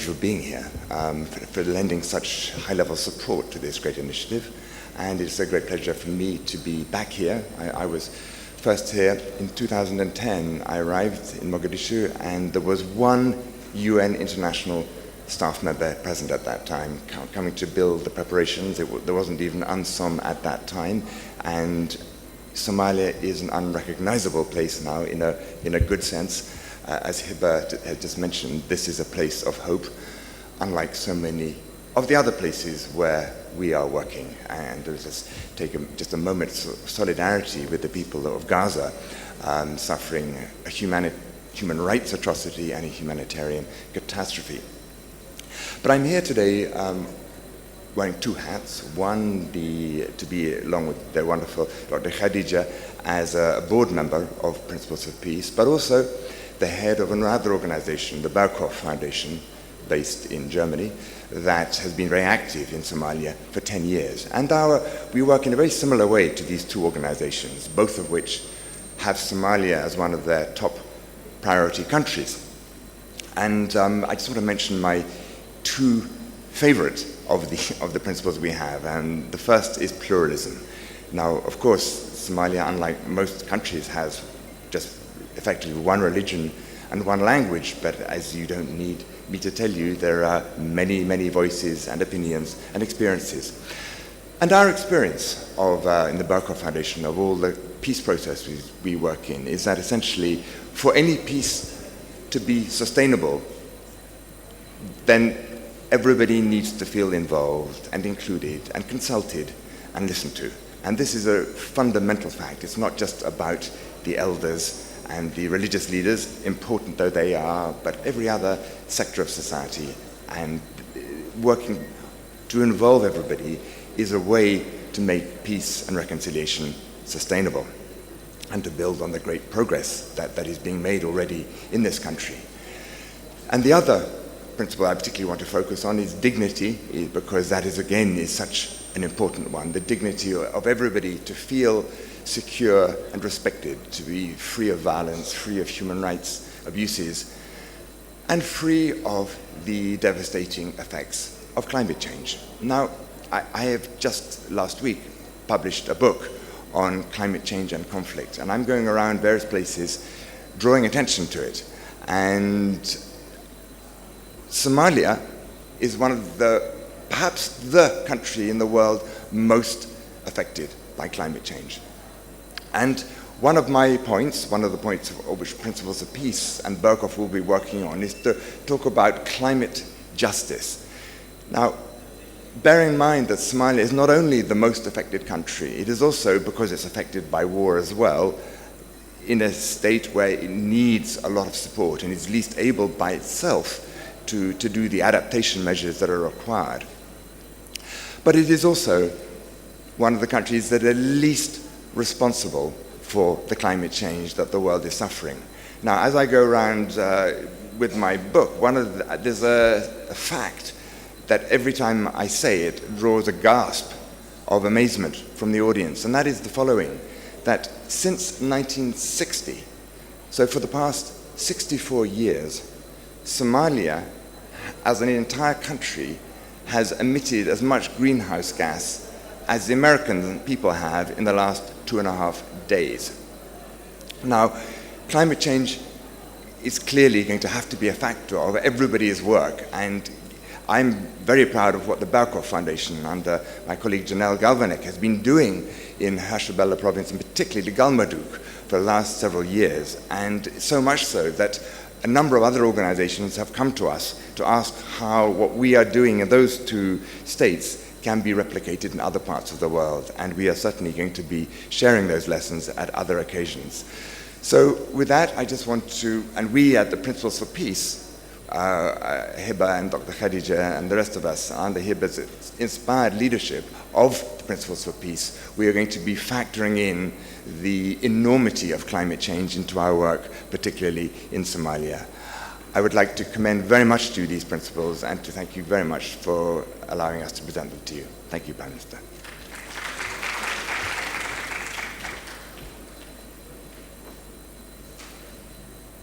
pleasure of being here, for lending such high-level support to this great initiative. And it's a great pleasure for me to be back here. I was first here in 2010. I arrived in Mogadishu, and there was one UN international staff member present at that time, coming to build the preparations. There wasn't even UNSOM at that time, and Somalia is an unrecognizable place now in a good sense. As Hiba has just mentioned, this is a place of hope, unlike so many of the other places where we are working. And let's just take just a moment of solidarity with the people of Gaza, suffering a human rights atrocity and a humanitarian catastrophe. But I'm here today wearing two hats. One, to be along with the wonderful Dr. Khadija as a board member of Principles of Peace, but also the head of another organization, the Bergh Foundation, based in Germany, that has been very active in Somalia for 10 years. And we work in a very similar way to these two organizations, both of which have Somalia as one of their top priority countries. And I just want to mention my two favorite of the principles we have. And the first is pluralism. Now, of course, Somalia, unlike most countries, has just effectively one religion and one language, but as you don't need me to tell you, there are many, many voices and opinions and experiences. And our experience in the Bergh Foundation of all the peace processes we work in is that essentially for any peace to be sustainable, then everybody needs to feel involved and included and consulted and listened to. And this is a fundamental fact. It's not just about the elders and the religious leaders, important though they are, but every other sector of society. And working to involve everybody is a way to make peace and reconciliation sustainable and to build on the great progress that is being made already in this country. And the other principle I particularly want to focus on is dignity, because that is, again, is such an important one. The dignity of everybody to feel secure and respected, to be free of violence, free of human rights abuses, and free of the devastating effects of climate change. Now, I have just last week published a book on climate change and conflict, and I'm going around various places drawing attention to it. And Somalia is one of perhaps the country in the world most affected by climate change. And one of the points of which Principles of Peace and Bergh will be working on is to talk about climate justice. Now, bear in mind that Somalia is not only the most affected country, it is also, because it's affected by war as well, in a state where it needs a lot of support and is least able by itself to do the adaptation measures that are required. But it is also one of the countries that are least responsible for the climate change that the world is suffering. Now, as I go around with my book, there's a fact that every time I say it draws a gasp of amazement from the audience, and that is the following, that since 1960, so for the past 64 years, Somalia, as an entire country, has emitted as much greenhouse gas as the American people have in the last 2.5 days. Now, climate change is clearly going to have to be a factor of everybody's work, and I'm very proud of what the Bergh Foundation under my colleague Janelle Galvanek has been doing in Hirshabelle province, and particularly Gilmour for the last several years, and so much so that a number of other organizations have come to us to ask how what we are doing in those two states can be replicated in other parts of the world, and we are certainly going to be sharing those lessons at other occasions. So with that, I just want to, and we at the Principles for Peace, Hiba and Dr. Khadija and the rest of us, under Hiba's inspired leadership of the Principles for Peace, we are going to be factoring in the enormity of climate change into our work, particularly in Somalia. I would like to commend very much to these principles and to thank you very much for allowing us to present them to you. Thank you, Prime Minister.